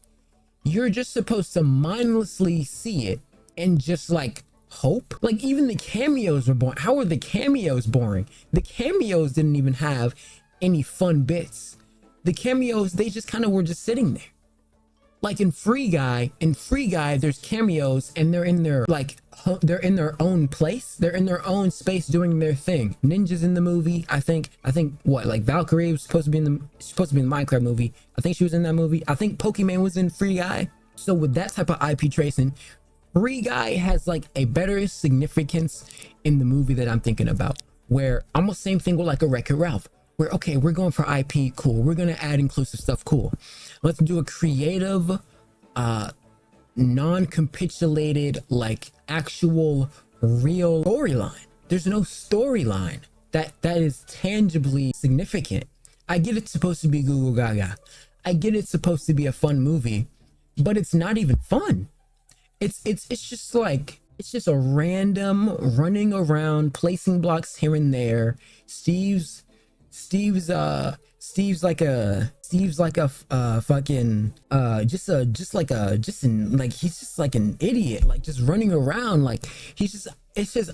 You're just supposed to mindlessly see it and just like hope. Like, even the cameos were boring. How were the cameos boring? The cameos didn't even have any fun bits. The cameos, they just kind of were just sitting there. Like in Free Guy, there's cameos, and they're in their own place. They're in their own space doing their thing. Ninja's in the movie. I think what, like Valkyrie was supposed to be in the Minecraft movie. I think she was in that movie. I think Pokemon was in Free Guy. So with that type of IP tracing, Free Guy has like a better significance in the movie that I'm thinking about. Where almost same thing with like a Wreck-It Ralph. Where, okay, we're going for IP, cool. We're gonna add inclusive stuff, cool. Let's do a creative, non-capitulated, like actual real storyline. There's no storyline that is tangibly significant. I get it's supposed to be Google Gaga. I get it's supposed to be a fun movie, but it's not even fun. It's just like, it's just a random running around, placing blocks here and there. Steve's like a fucking he's just like an idiot, like just running around, like it's just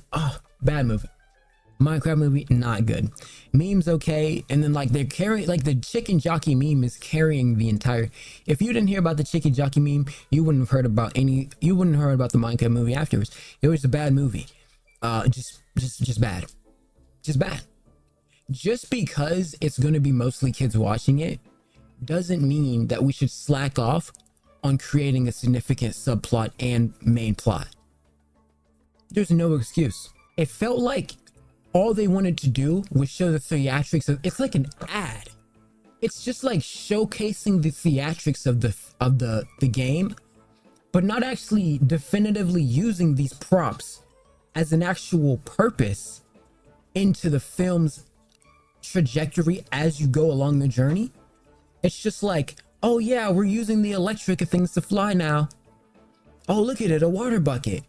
bad movie. Minecraft movie, not good. Memes okay, and then like they're carrying, like the chicken jockey meme is carrying the entire. If you didn't hear about the chicken jockey meme, you wouldn't have heard about the Minecraft movie afterwards. It was a bad movie. Just bad. Just bad. Just because it's going to be mostly kids watching it doesn't mean that we should slack off on creating a significant subplot and main plot. There's no excuse. It felt like all they wanted to do was show the theatrics of, it's like an ad. It's just like showcasing the theatrics of the game, but not actually definitively using these props as an actual purpose into the film's trajectory as you go along the journey. It's just like, oh yeah, we're using the electric things to fly now. Oh, look at it, a water bucket.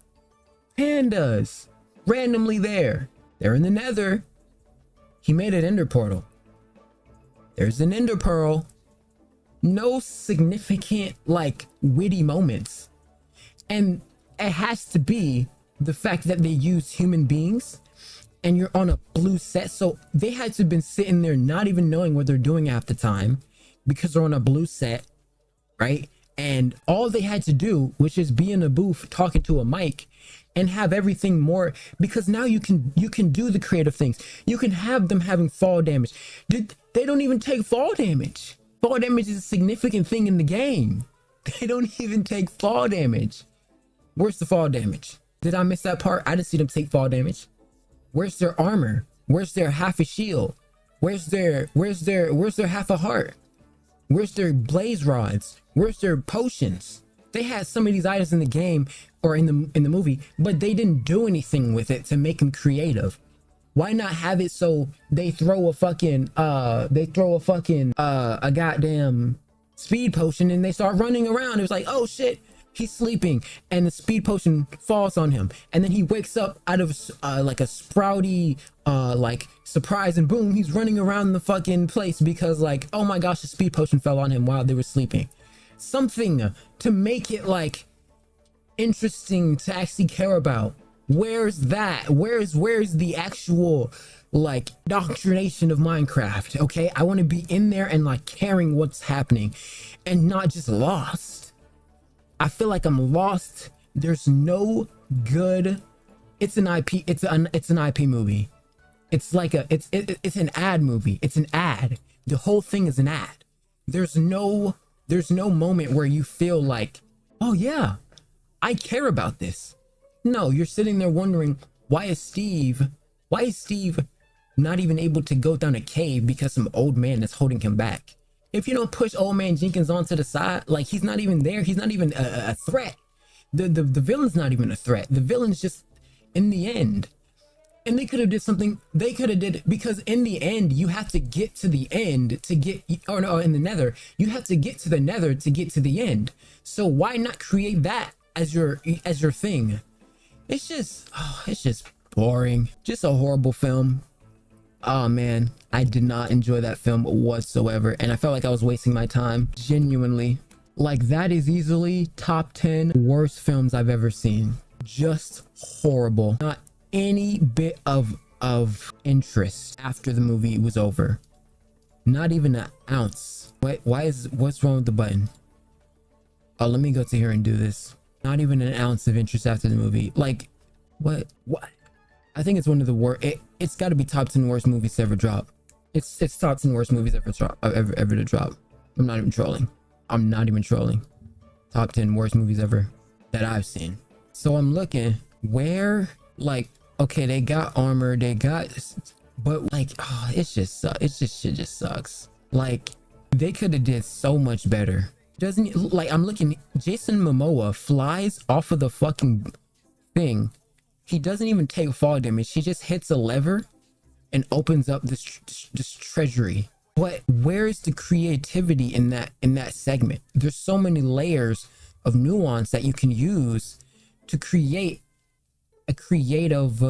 Pandas randomly there. They're in the nether. He made an ender portal. There's an ender pearl. No significant, like, witty moments. And it has to be the fact that they use human beings and you're on a blue set. So they had to have been sitting there not even knowing what they're doing half the time because they're on a blue set, right? And all they had to do was just be in a booth talking to a mic and have everything more, because now you can do the creative things. You can have them having fall damage. They don't even take fall damage. Fall damage is a significant thing in the game. They don't even take fall damage. Where's the fall damage? Did I miss that part? I didn't see them take fall damage. Where's their armor? Where's their half a shield? Where's their half a heart? Where's their blaze rods? Where's their potions? They had some of these items in the game or in the movie, but they didn't do anything with it to make them creative. Why not have it so they throw a goddamn speed potion and they start running around? It was like, oh shit, he's sleeping, and the speed potion falls on him, and then he wakes up out of like a sprouty like surprise, and boom, he's running around the fucking place because, like, oh my gosh, the speed potion fell on him while they were sleeping. Something to make it like interesting to actually care about. Where's that? Where's the actual like doctrination of Minecraft? Okay, I want to be in there and like caring what's happening and not just lost. I feel like I'm lost. There's no good. It's an IP. It's an IP movie. It's like it's an ad movie. It's an ad. The whole thing is an ad. There's no There's no moment where you feel like, oh yeah, I care about this. No, you're sitting there wondering, why is Steve not even able to go down a cave because some old man is holding him back? If you don't push old man Jenkins onto the side, like, he's not even there. He's not even a threat. The villain's not even a threat. The villain's just in the end. And they could have did something. They could have did, because in the end, you have to get to the end to get, or no, in the nether, you have to get to the nether to get to the end. So why not create that as your thing? It's just boring. Just a horrible film. Oh man, I did not enjoy that film whatsoever, and I felt like I was wasting my time, genuinely. Like, that is easily top 10 worst films I've ever seen. Just horrible. Not any bit of interest after the movie was over. Not even an ounce. What's wrong with the button? Oh, let me go to here and do this. Not even an ounce of interest after the movie. Like, what? I think it's one of the worst. It's got to be top 10 worst movies to ever drop. It's top 10 worst movies ever to drop. I'm not even trolling. Top 10 worst movies ever that I've seen. So I'm looking where, like, okay, they got armor, but like, oh, shit just sucks. Like, they could have did so much better. Doesn't, like, I'm looking, Jason Momoa flies off of the fucking thing. He doesn't even take fall damage. He just hits a lever and opens up this treasury. But where's the creativity in that segment? There's so many layers of nuance that you can use to create a creative,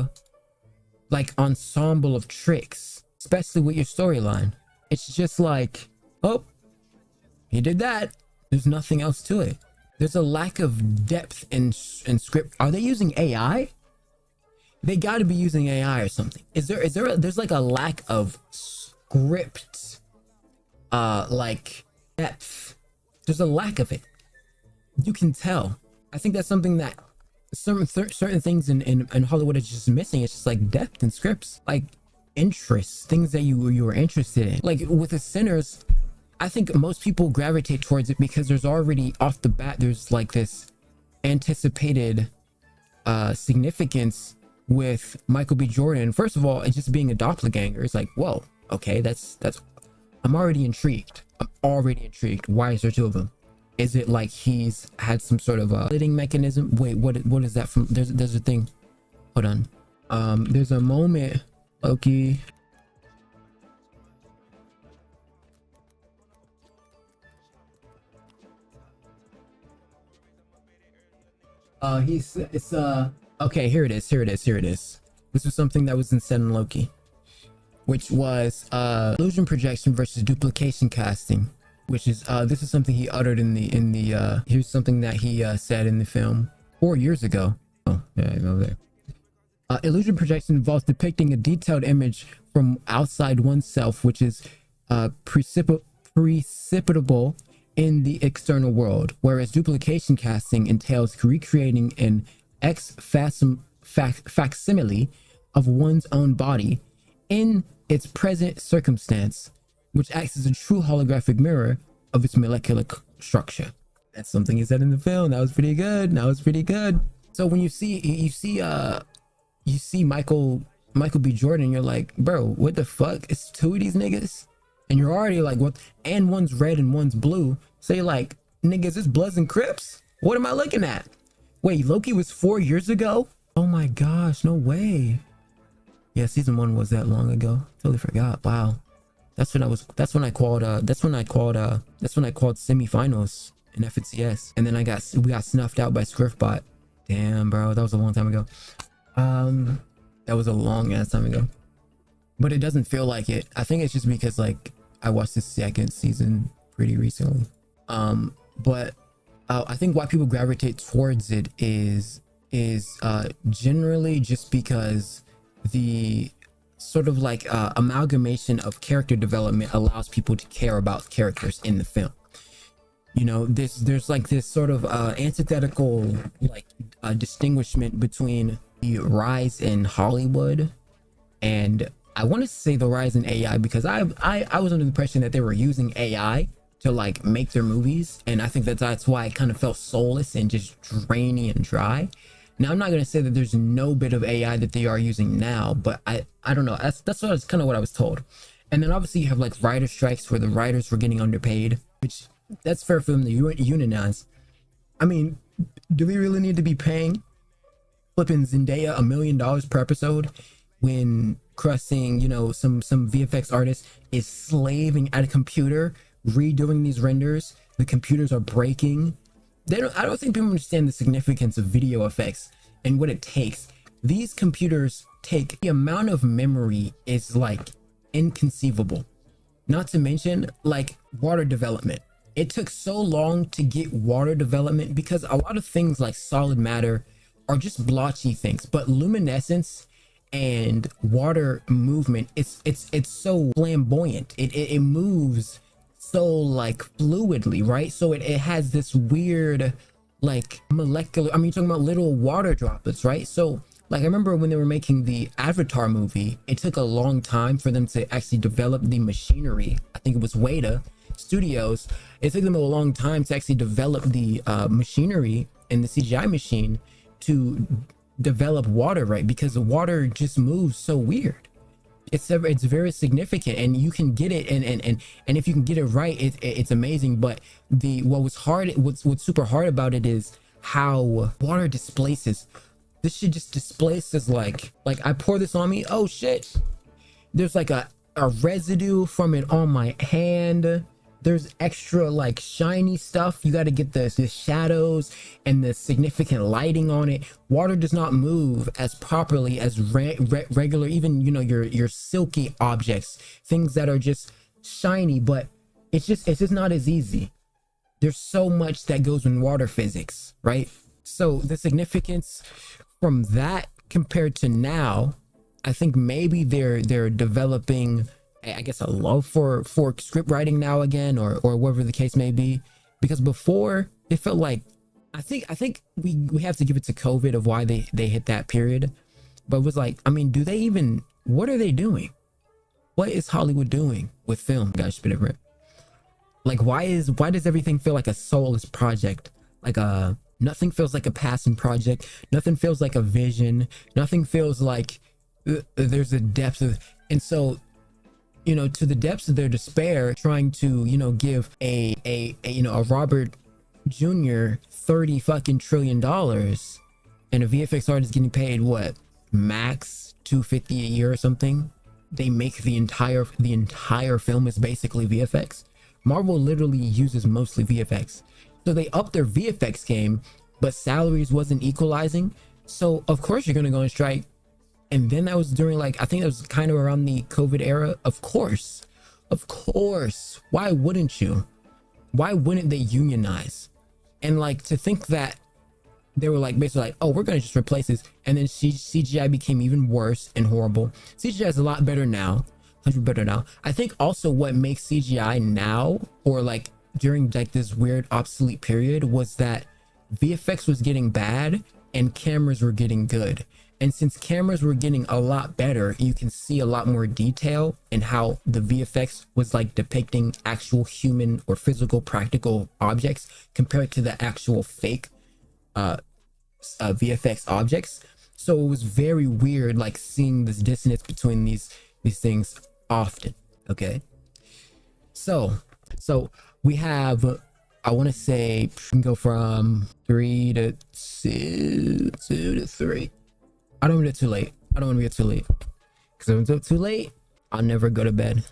like, ensemble of tricks, especially with your storyline. It's just like, oh, he did that. There's nothing else to it. There's a lack of depth in script. Are they using AI? They got to be using AI or something. There's like a lack of script, like, depth. There's a lack of it. You can tell. I think that's something that certain things in Hollywood is just missing. It's just like depth in scripts, like interests, things that you were interested in. Like with the Sinners, I think most people gravitate towards it because there's already off the bat, there's like this anticipated significance with Michael B. Jordan. First of all, it's just being a doppelganger. It's like, whoa, okay, that's I'm already intrigued. Why is there two of them? Is it like he's had some sort of a splitting mechanism? Wait, what is that from? There's a thing. Hold on. There's a moment, Loki. Okay, here it is. This was something that was in Unsettling Loki, which was illusion projection versus duplication casting, which is this is something he uttered in the here's something that he said in the film 4 years ago. Oh yeah, I go there. Illusion projection involves depicting a detailed image from outside oneself, which is precipitable in the external world, whereas duplication casting entails recreating an facsimile of one's own body in its present circumstance, which acts as a true holographic mirror of its molecular structure. That's something he said in the film. That was pretty good. So when you see Michael B. Jordan, you're like, bro, what the fuck? It's two of these niggas, and you're already like, what? And one's red and one's blue. So you're like, niggas, it's Bloods and Crips. What am I looking at? Wait, Loki was 4 years ago? Oh my gosh, no way. Yeah, season 1 was that long ago. Totally forgot. Wow. That's when I called semifinals in FNCS. And then we got snuffed out by Scriftbot. Damn, bro, that was a long time ago. That was a long ass time ago. But it doesn't feel like it. I think it's just because like I watched the second season pretty recently. But I think why people gravitate towards it is generally just because the sort of like amalgamation of character development allows people to care about characters in the film. You know, there's like this sort of antithetical like distinguishment between the rise in Hollywood and I want to say the rise in AI, because I was under the impression that they were using AI to like make their movies, and I think that's why it kind of felt soulless and just drainy and dry. Now I'm not gonna say that there's no bit of AI that they are using now, but I don't know. That's kind of what I was told. And then obviously you have like writer strikes where the writers were getting underpaid, which that's fair for them to unionize. I mean, do we really need to be paying flipping Zendaya $1 million per episode when Crusting, you know, some VFX artist is slaving at a computer redoing these renders? The computers are breaking. I don't think people understand the significance of video effects and what it takes. These computers take, the amount of memory is like inconceivable. Not to mention like water development. It took so long to get water development because a lot of things like solid matter are just blotchy things, but luminescence and water movement, it's so flamboyant. It moves so like fluidly, right? So it has this weird like molecular, I mean, you're talking about little water droplets, right? So like I remember when they were making the Avatar movie, it took a long time for them to actually develop the machinery. I think it was Weta Studios. It took them a long time to actually develop the machinery and the CGI machine to develop water, right? Because the water just moves so weird. It's very significant, and you can get it, and if you can get it right, it's amazing. But what's super hard about it is how water displaces. This shit just displaces like I pour this on me, oh shit, there's like a residue from it on my hand. There's extra like shiny stuff. You got to get the shadows and the significant lighting on it. Water does not move as properly as regular, even, you know, your silky objects, things that are just shiny, but it's just not as easy. There's so much that goes in water physics, right? So the significance from that compared to now, I think maybe they're developing, I guess, a love for script writing now again, or whatever the case may be. Because before it felt like, I think we have to give it to COVID of why they hit that period. But it was like, I mean, what are they doing? What is Hollywood doing with film? Guys, spit it right. Like, why does everything feel like a soulless project? Like nothing feels like a passing project. Nothing feels like a vision. Nothing feels like there's a depth of, and so, you know, to the depths of their despair, trying to, you know, give a Robert Jr. $30 trillion, and a VFX artist getting paid what, max $250 a year or something. They make the entire film is basically VFX. Marvel literally uses mostly VFX, so they upped their VFX game, but salaries wasn't equalizing. So of course you're gonna go on strike. And then that was during, like, I think that was kind of around the COVID era. Of course. Why wouldn't you? Why wouldn't they unionize? And like, to think that they were like basically like, oh, we're gonna just replace this, and then CGI became even worse and horrible. CGI is a lot better now, 100 better now. I think also what makes CGI now, or like during like this weird obsolete period, was that VFX was getting bad and cameras were getting good. And since cameras were getting a lot better, you can see a lot more detail in how the VFX was like depicting actual human or physical practical objects compared to the actual fake VFX objects. So it was very weird, like seeing this dissonance between these things often. Okay, so we have, I want to say, we can go from 3 to 2 to 3. I don't want to get too late. Because if it's too late, I'll never go to bed.